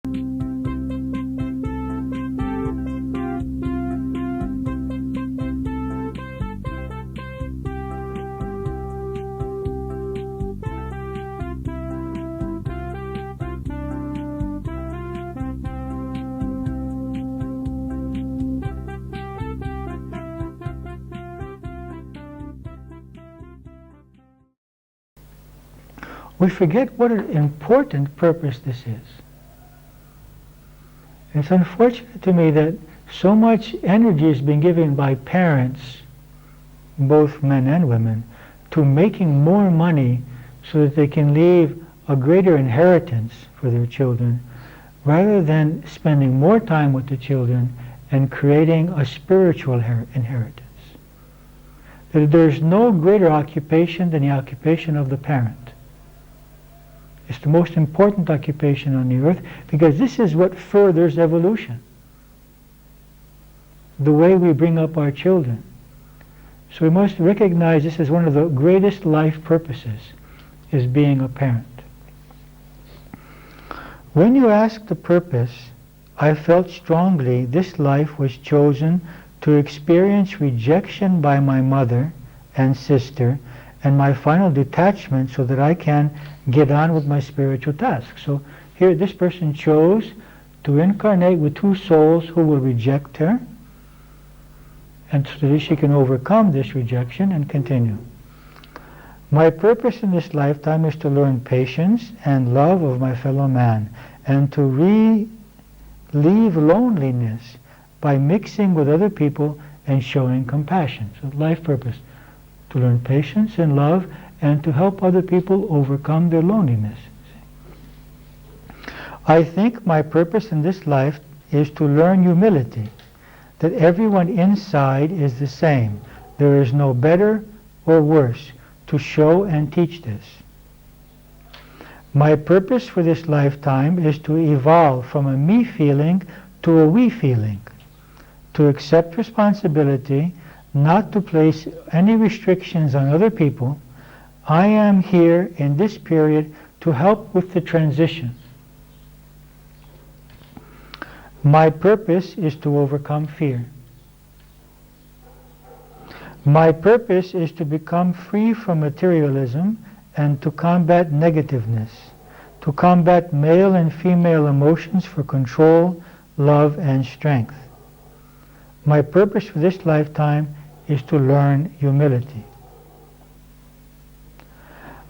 We forget what an important purpose this is. It's unfortunate to me that so much energy is being given by parents, both men and women, to making more money so that they can leave a greater inheritance for their children, rather than spending more time with the children and creating a spiritual inheritance. There's no greater occupation than the occupation of the parent. It's the most important occupation on the earth, because this is what furthers evolution. The way we bring up our children. So we must recognize this as one of the greatest life purposes, is being a parent. When you ask the purpose, I felt strongly this life was chosen to experience rejection by my mother and sister, and my final detachment, so that I can get on with my spiritual task. So here this person chose to incarnate with two souls who will reject her, and so that she can overcome this rejection and continue. My purpose in this lifetime is to learn patience and love of my fellow man, and to relieve loneliness by mixing with other people and showing compassion. So life purpose, to learn patience and love, and to help other people overcome their loneliness. I think my purpose in this life is to learn humility, that everyone inside is the same. There is no better or worse, to show and teach this. My purpose for this lifetime is to evolve from a me feeling to a we feeling, to accept responsibility, not to place any restrictions on other people. I am here in this period to help with the transition. My purpose is to overcome fear. My purpose is to become free from materialism and to combat negativeness, to combat male and female emotions for control, love, and strength. My purpose for this lifetime is to learn humility.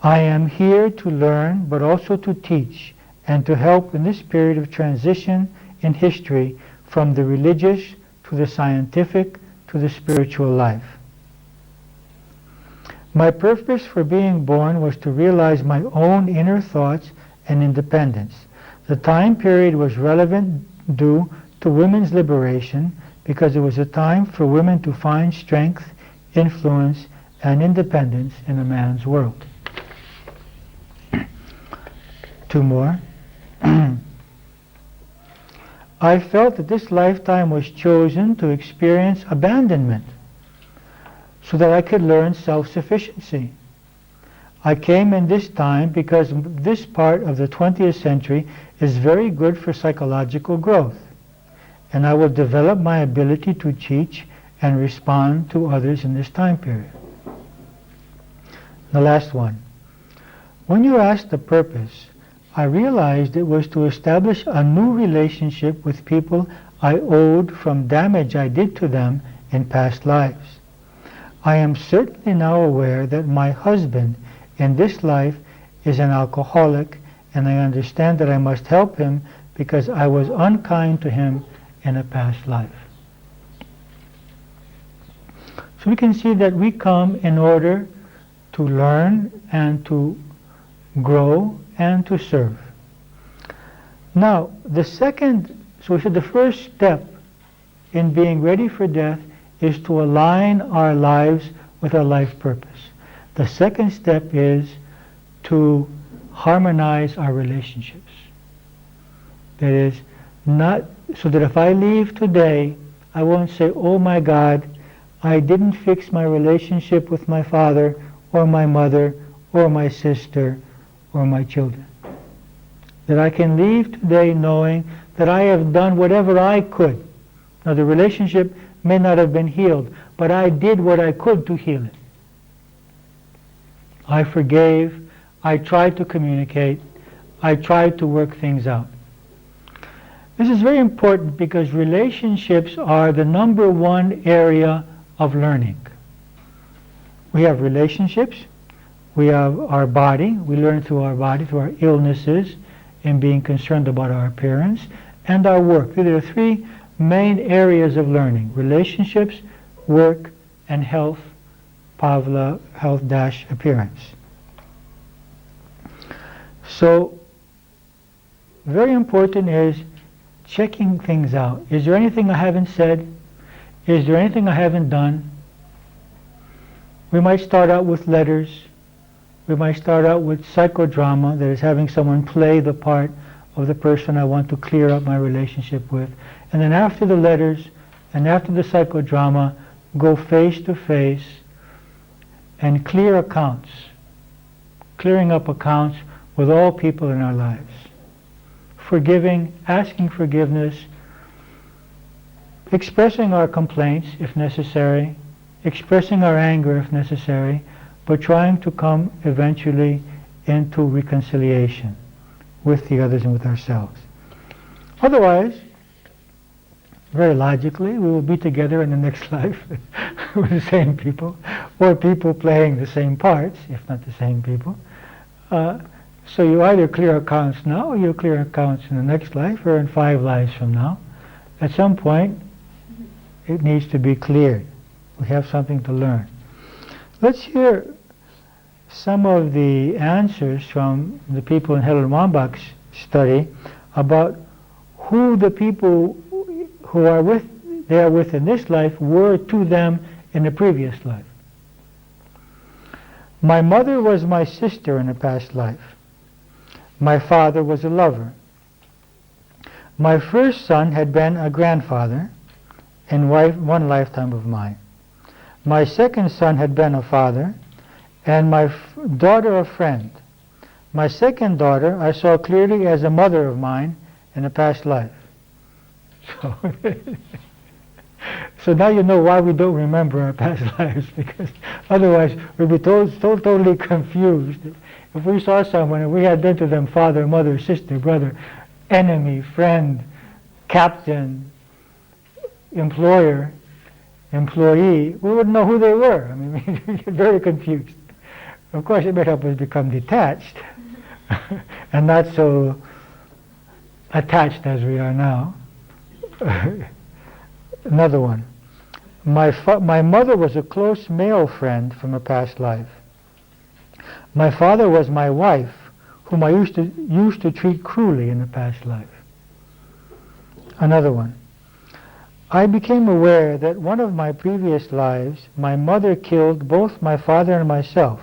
I am here to learn, but also to teach and to help in this period of transition in history from the religious to the scientific to the spiritual life. My purpose for being born was to realize my own inner thoughts and independence. The time period was relevant due to women's liberation, because it was a time for women to find strength, influence, and independence in a man's world. Two more. I felt that this lifetime was chosen to experience abandonment, so that I could learn self-sufficiency. I came in this time because this part of the 20th century is very good for psychological growth, and I will develop my ability to teach and respond to others in this time period. The last one. When you asked the purpose, I realized it was to establish a new relationship with people I owed from damage I did to them in past lives. I am certainly now aware that my husband in this life is an alcoholic, and I understand that I must help him because I was unkind to him in a past life. So we can see that we come in order to learn and to grow and to serve. Now, the first step in being ready for death is to align our lives with our life purpose. The second step is to harmonize our relationships. That is, not so that if I leave today, I won't say, oh my God, I didn't fix my relationship with my father or my mother or my sister or my children. that I can leave today knowing that I have done whatever I could. Now, the relationship may not have been healed, but I did what I could to heal it. I forgave, I tried to communicate, I tried to work things out. This is very important because relationships are the number one area of learning. We have relationships, we have our body, we learn through our body, through our illnesses, and being concerned about our appearance, and our work. These are the three main areas of learning: relationships, work, and health, Pavla, health-appearance. So, very important is checking things out. Is there anything I haven't said? Is there anything I haven't done? We might start out with letters. We might start out with psychodrama, that is having someone play the part of the person I want to clear up my relationship with. And then after the letters and after the psychodrama, go face to face and clear accounts, clearing up accounts with all people in our lives. Forgiving, asking forgiveness, expressing our complaints if necessary, expressing our anger if necessary, but trying to come eventually into reconciliation with the others and with ourselves. Otherwise, very logically, we will be together in the next life with the same people, or people playing the same parts, if not the same people. So you either clear accounts now, or you clear accounts in the next life, or in 5 lives from now. At some point, it needs to be cleared. We have something to learn. Let's hear some of the answers from the people in Helen Wambach's study about who the people who they are with in this life were to them in the previous life. My mother was my sister in a past life. My father was a lover. My first son had been a grandfather in one lifetime of mine. My second son had been a father, and my daughter a friend. My second daughter I saw clearly as a mother of mine in a past life. So now you know why we don't remember our past lives, because otherwise we'd be totally confused. If we saw someone and we had been to them father, mother, sister, brother, enemy, friend, captain, employer, employee, we wouldn't know who they were. I mean, we get very confused. Of course, it might help us become detached and not so attached as we are now. Another one. My mother was a close male friend from a past life. My father was my wife, whom I used to treat cruelly in a past life. Another one. I became aware that one of my previous lives, my mother killed both my father and myself.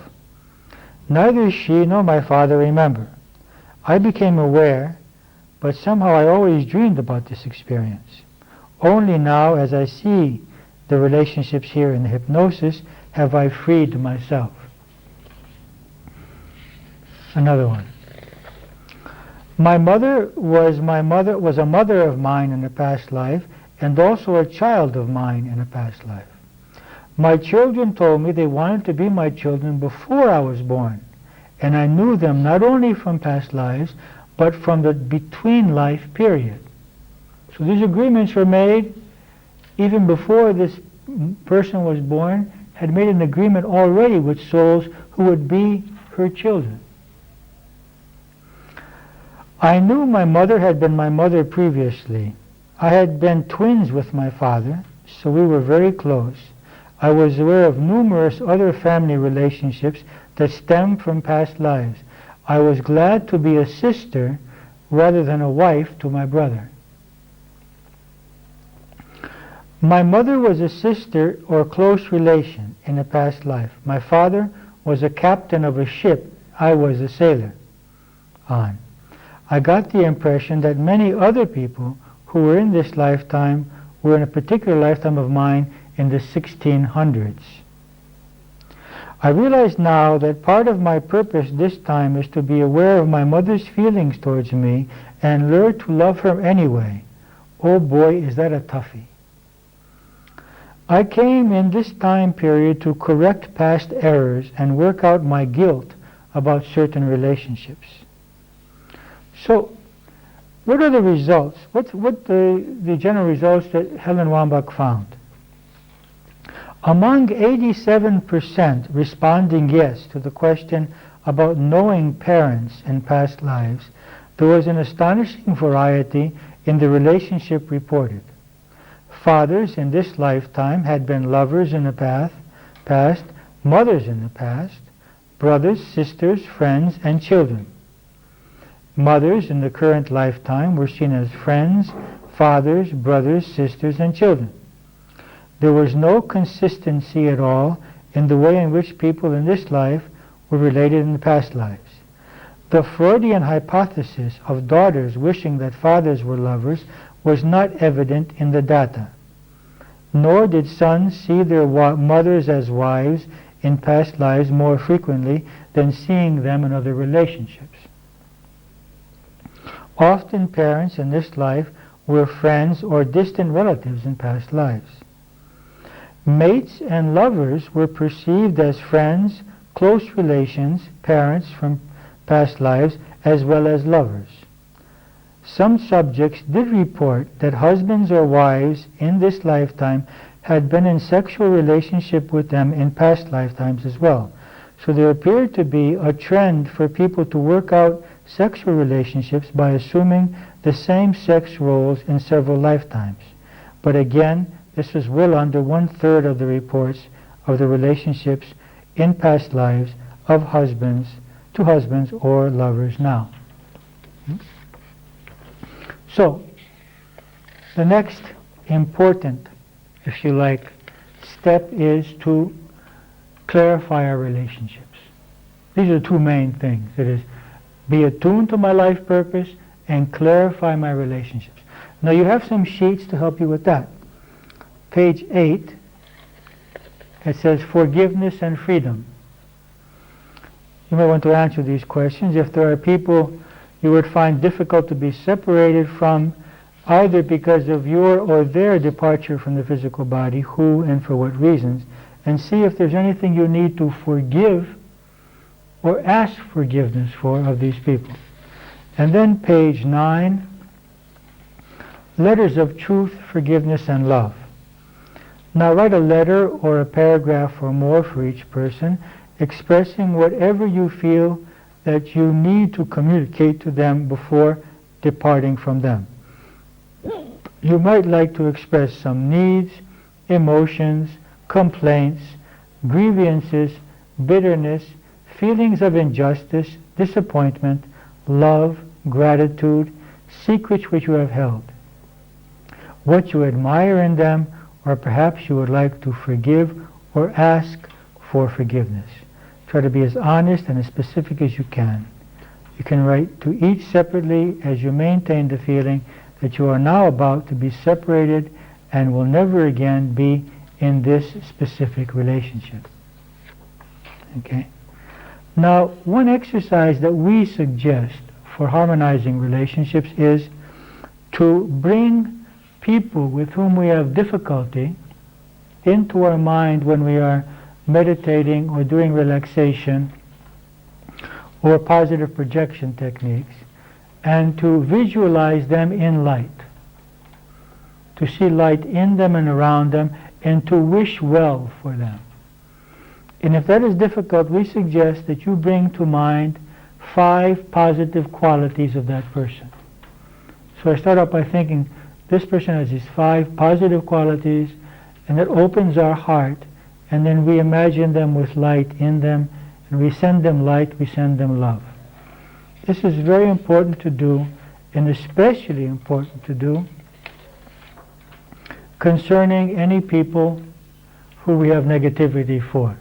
Neither she nor my father remember. I became aware, but somehow I always dreamed about this experience. Only now, as I see the relationships here in the hypnosis, have I freed myself. Another one. My mother was a mother of mine in a past life, and also a child of mine in a past life. My children told me they wanted to be my children before I was born, and I knew them not only from past lives, but from the between life period. So these agreements were made even before this person was born, had made an agreement already with souls who would be her children. I knew my mother had been my mother previously. I had been twins with my father, so we were very close. I was aware of numerous other family relationships that stemmed from past lives. I was glad to be a sister rather than a wife to my brother. My mother was a sister or close relation in a past life. My father was a captain of a ship I was a sailor on. I got the impression that many other people who were in this lifetime were in a particular lifetime of mine in the 1600s. I realize now that part of my purpose this time is to be aware of my mother's feelings towards me and learn to love her anyway. Oh boy, is that a toughie. I came in this time period to correct past errors and work out my guilt about certain relationships. So, what are the results? What the general results that Helen Wambach found? Among 87% responding yes to the question about knowing parents in past lives, there was an astonishing variety in the relationship reported. Fathers in this lifetime had been lovers in the past, mothers in the past, brothers, sisters, friends, and children. Mothers in the current lifetime were seen as friends, fathers, brothers, sisters, and children. There was no consistency at all in the way in which people in this life were related in the past lives. The Freudian hypothesis of daughters wishing that fathers were lovers was not evident in the data. Nor did sons see their mothers as wives in past lives more frequently than seeing them in other relationships. Often parents in this life were friends or distant relatives in past lives. Mates and lovers were perceived as friends, close relations, parents from past lives, as well as lovers. Some subjects did report that husbands or wives in this lifetime had been in sexual relationship with them in past lifetimes as well. So there appeared to be a trend for people to work out sexual relationships by assuming the same sex roles in several lifetimes. But again, this was well under 1/3 of the reports of the relationships in past lives of husbands to husbands or lovers now. So, the next important, if you like, step is to clarify our relationships. These are the two main things. It is be attuned to my life purpose and clarify my relationships. Now you have some sheets to help you with that. Page 8, it says forgiveness and freedom. You may want to answer these questions. If there are people you would find difficult to be separated from, either because of your or their departure from the physical body, who and for what reasons, and see if there's anything you need to forgive or ask forgiveness for of these people. And then page 9, letters of truth, forgiveness, and love. Now write a letter or a paragraph or more for each person, expressing whatever you feel that you need to communicate to them before departing from them. You might like to express some needs, emotions, complaints, grievances, bitterness, feelings of injustice, disappointment, love, gratitude, secrets which you have held, what you admire in them, or perhaps you would like to forgive or ask for forgiveness. Try to be as honest and as specific as you can. You can write to each separately as you maintain the feeling that you are now about to be separated and will never again be in this specific relationship. Okay? Now, one exercise that we suggest for harmonizing relationships is to bring people with whom we have difficulty into our mind when we are meditating or doing relaxation or positive projection techniques, and to visualize them in light, to see light in them and around them, and to wish well for them. And if that is difficult, we suggest that you bring to mind 5 positive qualities of that person. So I start out by thinking, this person has these 5 positive qualities, and that opens our heart, and then we imagine them with light in them, and we send them light, we send them love. This is very important to do, and especially important to do concerning any people who we have negativity for.